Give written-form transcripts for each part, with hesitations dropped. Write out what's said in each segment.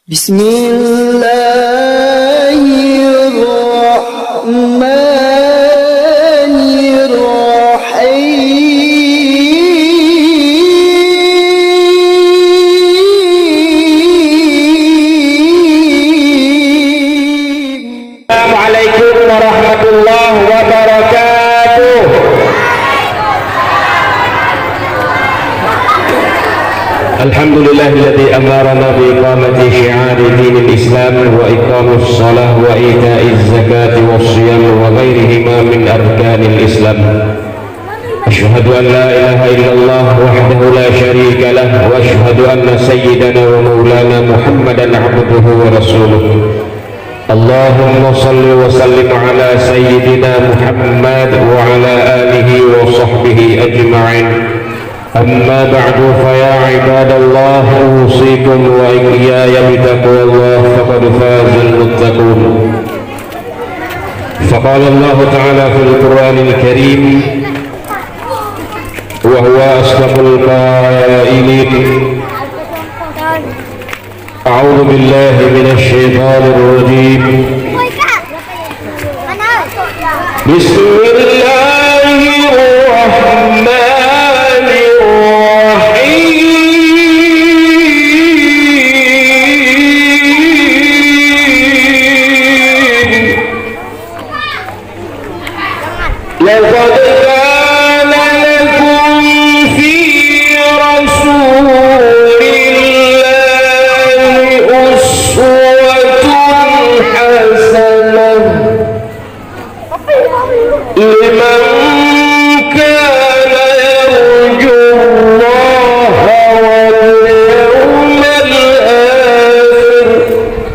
Bismillahirrahmanirrahim. Assalamualaikum warahmatullahi wabarakatuh. Alhamdulillahilladzi amarana bi iqamati syi'ari dinil Islam wa iqamus shalah wa ita'iz zakati was shiyam wa ghairihima min arkanil Islam. Asyhadu an la ilaha illallah wahdahu la syarika lah wa asyhadu anna sayyidana wa maulana Muhammadan abduhu wa rasuluh. Allahumma salli wa sallim ala sayyidina Muhammad wa ala alihi wa sahbihi ajma'in. Amma ba'du fa ya ibadallah usikum wa iyaya bitaqwallah faqad fazal muttaqun. Faqala Allah ta'ala fil Qur'anil Karim wa huwa asdaqul qailin. A'udzu billahi minasy syaithanir rajim. Bismillahirrahmanirrahim. Laqad kana lakum fi rasulillahi uswatun hasanah liman kana yarjullaha wal yawmal akhir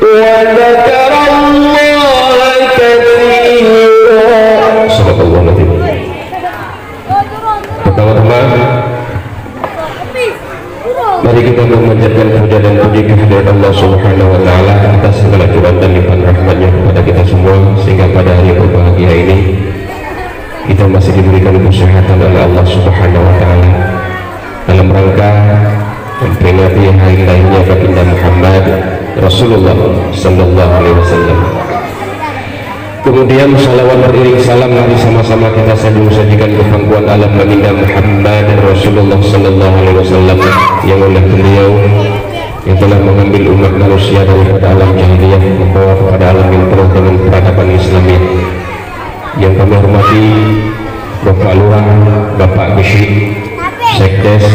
wa dzakarallaha katsiran. Subhanallah. Pertama-tama mari kita memanjatkan puja dan puji kehadirat Allah Subhanahu wa taala atas segala curahan dan limpahan rahmatnya kepada kita semua, sehingga pada hari yang berbahagia ini kita masih diberikan kesehatan oleh Allah Subhanahu wa taala dalam rangka memperingati hari lahirnya baginda Muhammad Rasulullah sallallahu alaihi wasallam. Kemudian salawat beriring salam mari sama-sama kita sajikan ke pangkuan alam baginda Muhammad Rasulullah sallallahu alaihi wasallam yang oleh beliau yang telah mengambil umat manusia daripada alam jahiliyah membawa kepada alam yang penuh dengan peradaban Islamiyah. Yang kami hormati Bapak Lurah, Bapak Gesik, Sekdes,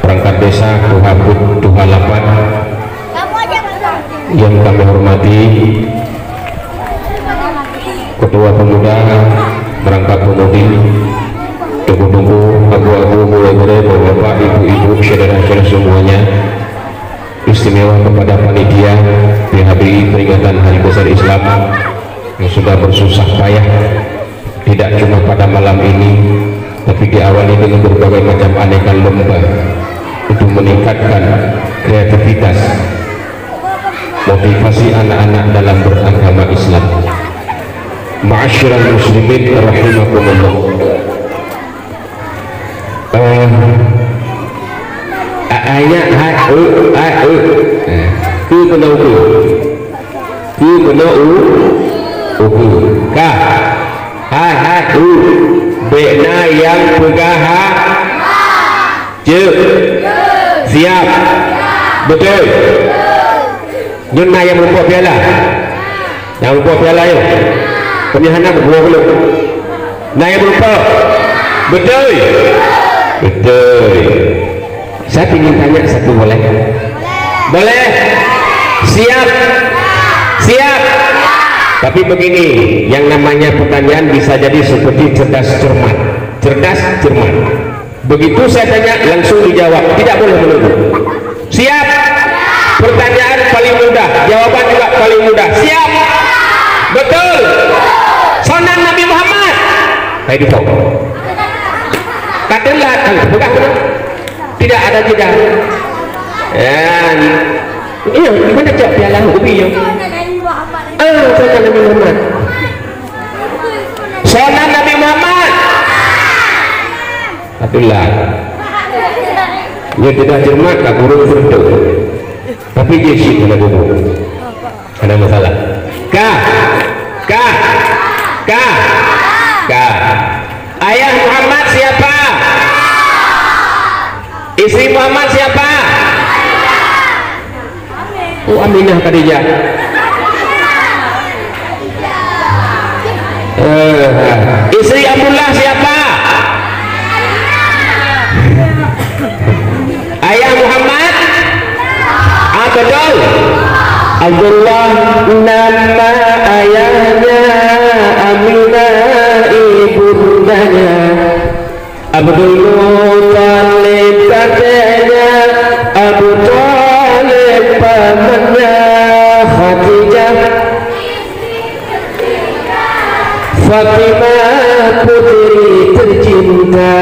perangkat desa Tuhaput, Tuhalapan. Yang kami hormati Ketua Pemuda, perangkat pemudi, tunggu-tunggu, abu-abu, mulai-mulai, bapak, ibu-ibu, saudara-saudara semuanya, istimewa kepada panitia PHBI peringatan Hari Besar Islam yang sudah bersusah payah, tidak cuma pada malam ini, tapi diawali dengan berbagai macam aneka lomba untuk meningkatkan kreativitas, motivasi anak-anak dalam beragama Islam. Ma'asyiral muslimin rahimakumullah. Ayat ku kena uku ka bena yang pegaha je siap betul nyuna yang lupa piala yuk pemilihan buah belum naik berupa betul saya ingin tanya satu, boleh siap tapi begini, yang namanya pertanyaan bisa jadi seperti cerdas cermat. Begitu saya tanya langsung dijawab, tidak boleh menunggu. Siap, pertanyaan paling mudah, jawaban juga paling mudah. Siap, betul. Sunnah Nabi Muhammad kayak gitu. Katakanlah bukan tidak ada jeda. Iya, gimana cak piala ubi ya? Sunnah Nabi Muhammad. Sunnah Nabi Muhammad. Katakanlah. Dia tidak cermat, tak burung berdoa. Tapi PJ sheet mana dulu ada masalah ka ayah Muhammad siapa? Istri Muhammad siapa? Oh, Aminah Khadijah. Istri Abdullah siapa? Ayah Muhammad? Betul. Abdullah nama ayahnya, Aminah ibundanya, Abdul Muttalib kakeknya, Abu Thalib pamannya, Khadijah, Fatimah putri tercinta,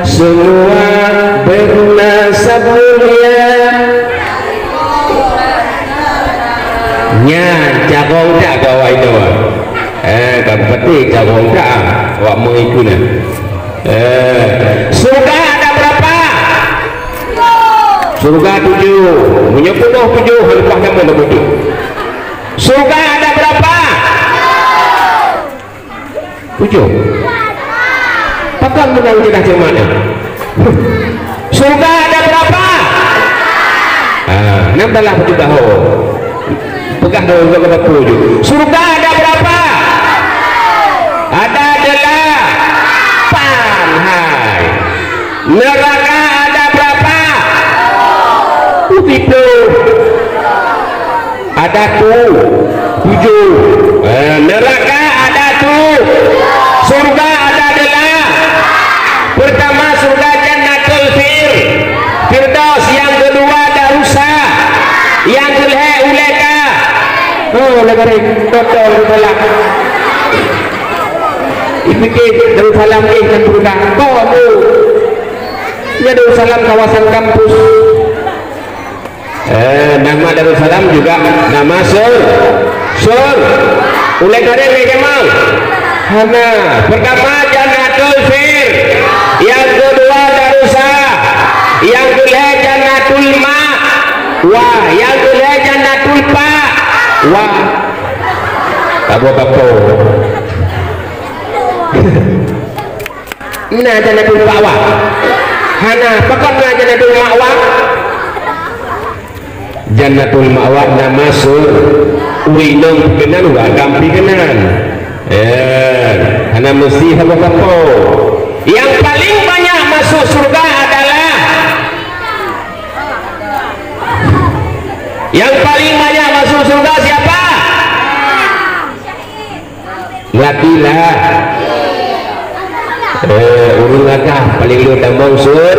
semua bernasab mulia. Nya jagong tak kau itu kan peti jagong tak awak mau ikut surga ada berapa? Surga 7 menyepenuh 7 lepas nama dah 7 surga ada berapa? 7 pakam menang jelas macam mana? Surga ada berapa? Nampak betul tahu pegang dulu kepada tujuh. Surga ada berapa? Ada 8. Hai. Neraka ada berapa? 7. Ada 7. Neraka ada 7. Surga ada 8. Pertama surga Jannatul Firdaus, yang kedua Darussa, yang kelima Ulaika. Oh, lebarik total berbalak. Ipikir Darussalam dan surga. Kamu. Ya Darussalam kawasan kampus. Nama Darussalam juga nama sur. Ulaika dari Jamal. Hana. Pertama Jannatul Fir. Yang kedua Darussa. Yang kelima Jannatul Ma. Wah, yang kelima Jannatul Pa. Wah, apa-apa. Nah, Jannatul Ma'wa. Hana, pokoknya Jannatul Ma'wa. Jannatul Ma'wa nama sur. Urinong kenan, gampi kenan. Hana mesti apa-apa. Yang paling banyak masuk surga adalah yang paling banyak masuk surga siapa? Laki-lah. Urung laka paling lu damang sur.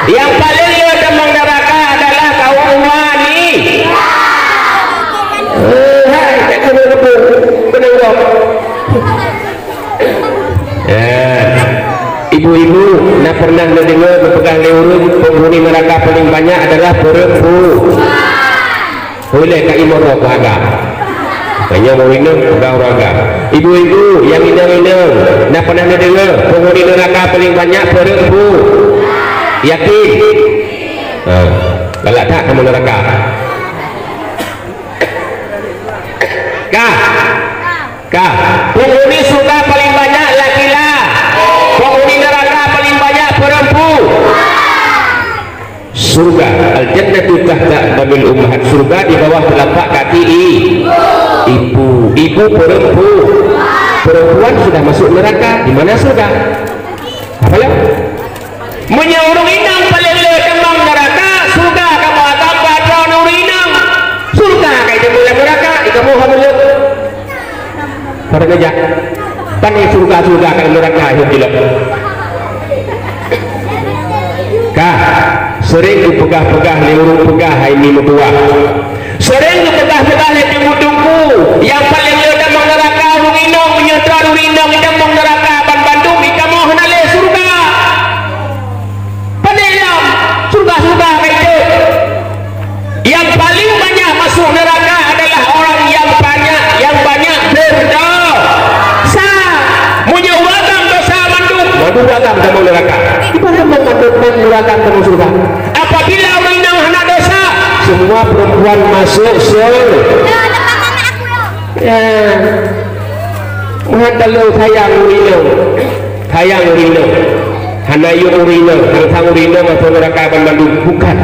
Yang paling lu damang neraka adalah kaum wani. Hai, tak kena rebut. Kena rebut. Ibu-ibu, nak pernah mendengar berpegang leurun penghuni neraka paling banyak adalah perempuan. Boleh kat imam raga. Hanya mau minum pegang raga. Ibu-ibu yang minum-minum, nak pernah mendengar penghuni neraka paling banyak perempuan. Yakin? Galak tak kamu neraka? Kah? Penghuni surga paling banyak laki-laki. Penghuni neraka paling banyak perempuan. Surga al-jannatu tahta babil ummahat, surga di bawah telapak kaki ibu perempuan sudah masuk neraka. Di mana surga? Apa ya? Menyaurung inang palele kembang neraka, surga kamu akan baca nurinang. Surga kayak mulai neraka, kamu hamil. Pada gajah. Pani surga kan neraka yang gila. Sering dipegah-pegah liurung pegah ini mutua. Sering dipegah-pegah di mudungku. Yang paling leuda mang neraka runginong menyetra runginong ida mang neraka ban Bandung ika mau henale surga. Panelam surga itu. Yang paling banyak masuk neraka adalah orang yang banyak berdosa. Menyuarakan dosa Bandung. Waduh agam kamu neraka. Ibarat mengandung neraka kamu surga. Apabila orang yang hendak dosa semua perempuan masuk ya mahadalu sayang urino hanayu urino tang urino masuk neraka Bandung bukan,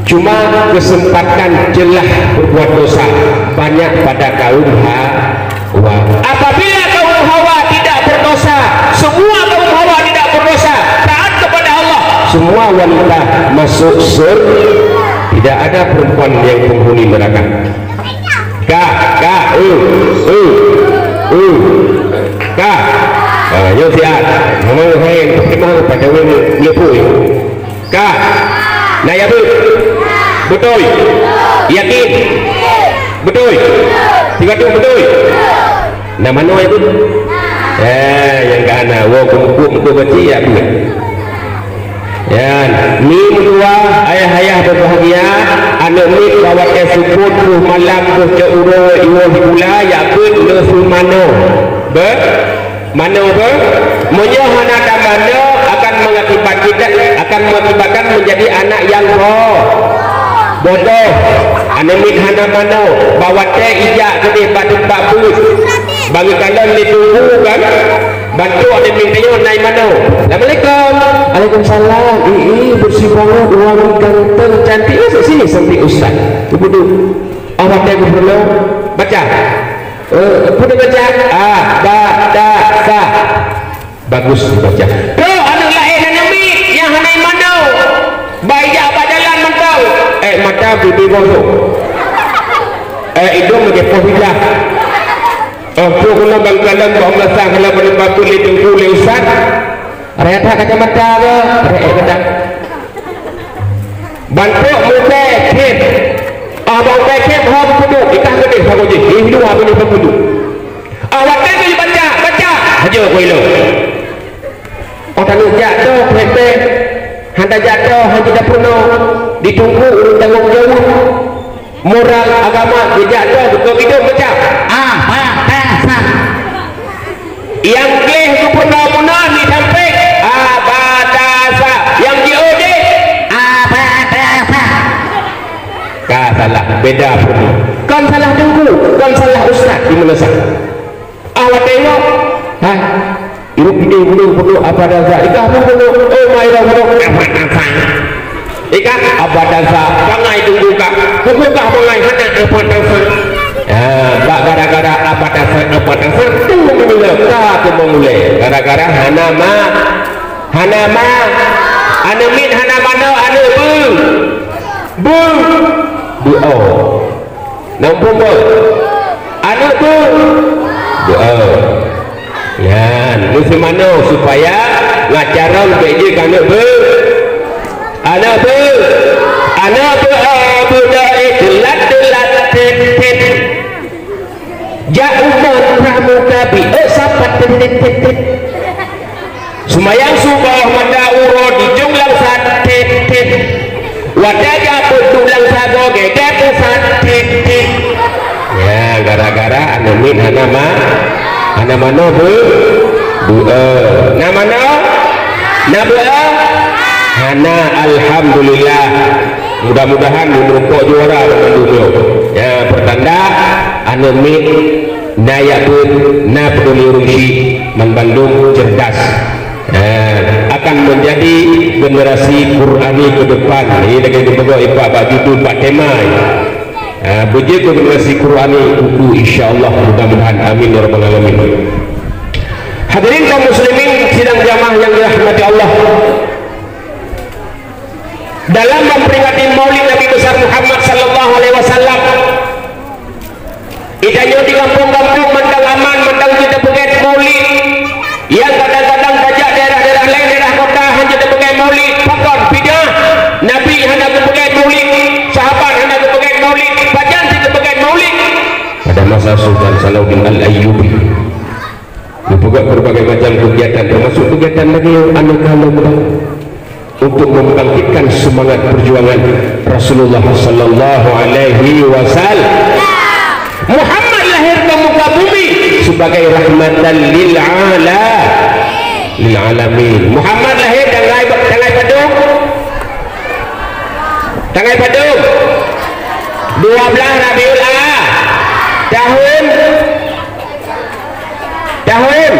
cuma kesempatan celah berbuat dosa banyak pada kaum Hawa. Apabila kaum Hawa tidak berdosa, semua kaum Hawa tidak berdosa, taat kepada Allah, semua wanita masuk surga, tidak ada perempuan yang penghuni neraka. Yo siat ngomong hai pertimbangan pada lepui naya betul yakin betul tiga tu betul nama no itu yang kana wo kumpul baca ya ya ni dua ayah berbahagia anak ni bawa ke support tu malam tu ke uro iwo hibula ya pun le fulmano be mana apa menyahana damano akan mengakibatkan menjadi anak yang bodoh anemit hana mano bawa teh ijak gede batu babus bagi kalian ditunggu kan bantu anemit tayo naik mano. Assalamualaikum. Waalaikumsalam. Bersih banget wangi ganteng cantik sini sampai ustaz tunggu dulu awak teh perlu baca kudu baca bagus baca bro anu lain nabi yang hanai mandau baik jalan mantau mata bibi bodoh hidung menjadi pohillah tu kena bangkalan bawa lasang kalau berlebapu lidung kulit ustaz reta kacamata ke reta bantu muka kip abang kip hab kudu ikah gede sagoji hidup hab ini kudu awak tadi baca aja koilo orang jatuh pepe hendak jatuh hanya tidak penuh ditunggu urut tanggung jawab moral agama dijatuh betul hidup baca yang boleh itu pernah disampai abadasa yang diode abadasa salah beda pun kan salah tunggu kan salah ustaz di mana awak tengok ibu video perlu apa dasar ikah pun perlu mai dah perlu ikah apa dasar pangai tunggu kak pukul kah pangai hanya apa dasar gara-gara apa dasar tunggu mula kah tu memulai gara-gara hanama anemit hanamano anu bu nampung anu tu ya musimano supaya ngacaran beje kana anak budaya delat tet jauman pramuka bi sapat tet sumayang subah mata uro di junglang sat tet wadaja betulang sago gedek sat tet ya gara-gara anemin hanama mana bu nama hana alhamdulillah mudah-mudahan menurut juara dengan ya pertanda anemik naya pun na peduli rusi Bandung cerdas akan menjadi generasi Qurani ke depan ini dengan dibawa ipak judul Pak tema begitu generasi Qurani buku insyaallah mudah-mudahan amin ya rabbal alamin. Hadirin kaum muslimin sidang jamaah yang dirahmati Allah, dalam memperingati Maulid Nabi besar Muhammad sallallahu alaihi wasallam idanyo di kampung-kampung mandang aman mandang kita pegat Maulid yang kadang-kadang kajak daerah-daerah lain daerah kota hanya pegat Maulid pakon bidah Nabi hendak pegat Maulid sahabat hendak pegat Maulid bajan kita pegat Maulid pada masa Sultan Salahuddin Al-Ayyubi dibuat berbagai macam kegiatan termasuk kegiatan lagi anak-anak untuk membangkitkan semangat perjuangan Rasulullah sallallahu alaihi wasallam. Muhammad lahir ke muka bumi sebagai rahmatan lil alamin. Muhammad lahir tanggai Badung Rabiul tahun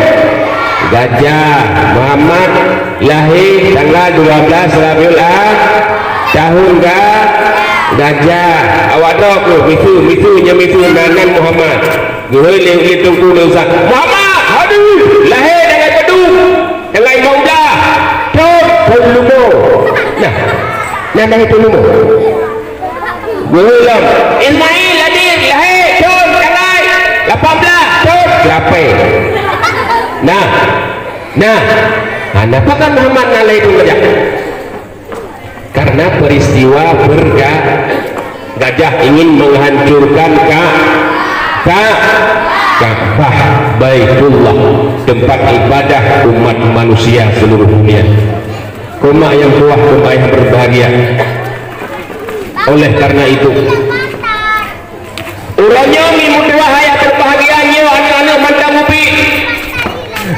Gajah. Muhammad lahir tanggal 12 Rabiul tahun Gajah. Awak tahu ke misu nanan Muhammad gehoi le tungku le usah Muhammad aduh lahir dengan pedu dengan mauda tulumo nah dari tulumo belum Ismail lahir tanggal 18 berapa nah apakah Muhammad nalai itu gajah? Karena peristiwa gajah ingin menghancurkan Ka'bah Baitullah, tempat ibadah umat manusia seluruh dunia. Koma yang buah, koma yang berbahagia. Oleh karena itu urangnya mimutuah hayat berbahagianya anak-anak mandang ubi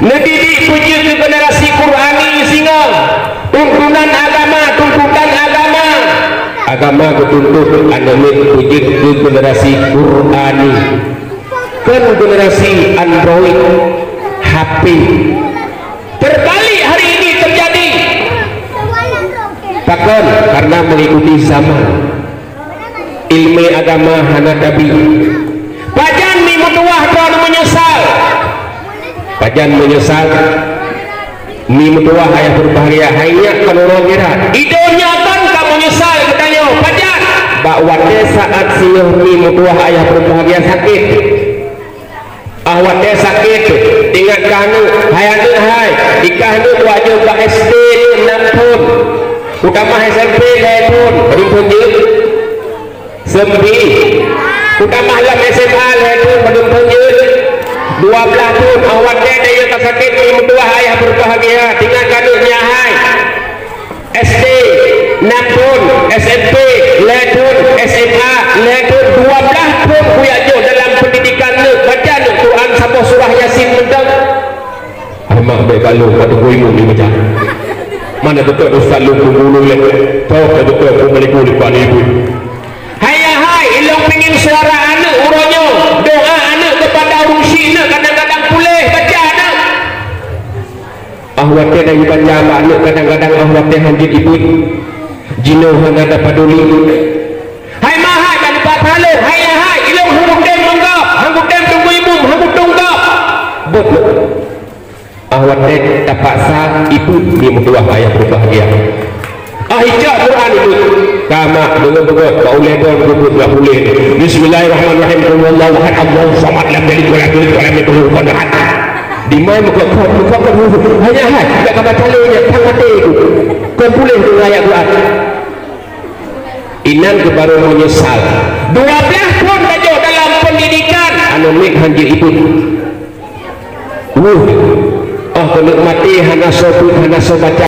ngedidik puji ke generasi Qur'ani singa tuntunan agama ketuntut anak puji ke generasi Qur'ani ke generasi Android HP. Terbalik hari ini terjadi takkan karena mengikuti zaman ilmu agama hana tabi pajan mi mutuah tuan menyesal mi mutuah ayah berbahagia hanya kalau kira idonya kan kamu menyesal katanya pajan bakwatnya saat siuh mi mutuah ayah berbahagia sakit awatnya sakit ingat kanu hayanu hai ikahnu wajib ba SD 6 tahun utama SMP 2 tahun berumpun je sembi utama alam SMA 2 tahun berumpun je 12 tahun awatnya dia tak sakit mi mutuah ayah berbahagia tinggal kanunya hai SD 6 tahun SMP 2 tahun SMA 2 tahun 12 tahun kuya jo dalam pendidikan ni baca ni Quran sampai surah Yasin mentang amak baik kalau pada kuimu ni macam mana betul Ustaz lu kumulu le tahu betul aku balik ku depan ibu hai ilong pengin suara anak uronyo doa anak kepada rusi nak kadang-kadang pulih baca anak ahwatnya dari baca anak kadang-kadang ahwatnya hanjit ibu jino hana dapat duli hai mahai dan dapat halo hai ilong huruf dem menggap hanggup dem tunggu ibu hanggup tunggap bot ahwatnya dapat sah ibu di mutuah ayah berbahagia hijab Quran itu kama dengan begot boleh enggak boleh bismillahirrahmanirrahim wallahu ahad Allahu samad lam yalid wa lam yulad wa lam yakul lahu kufuwan ahad di mana muka hanya enggak kabar calonnya tang mati itu kau boleh dengan ayat Quran inan ke baru menyesal 12 tahun saja dalam pendidikan anu mik hanjir itu kalau mati hana so baca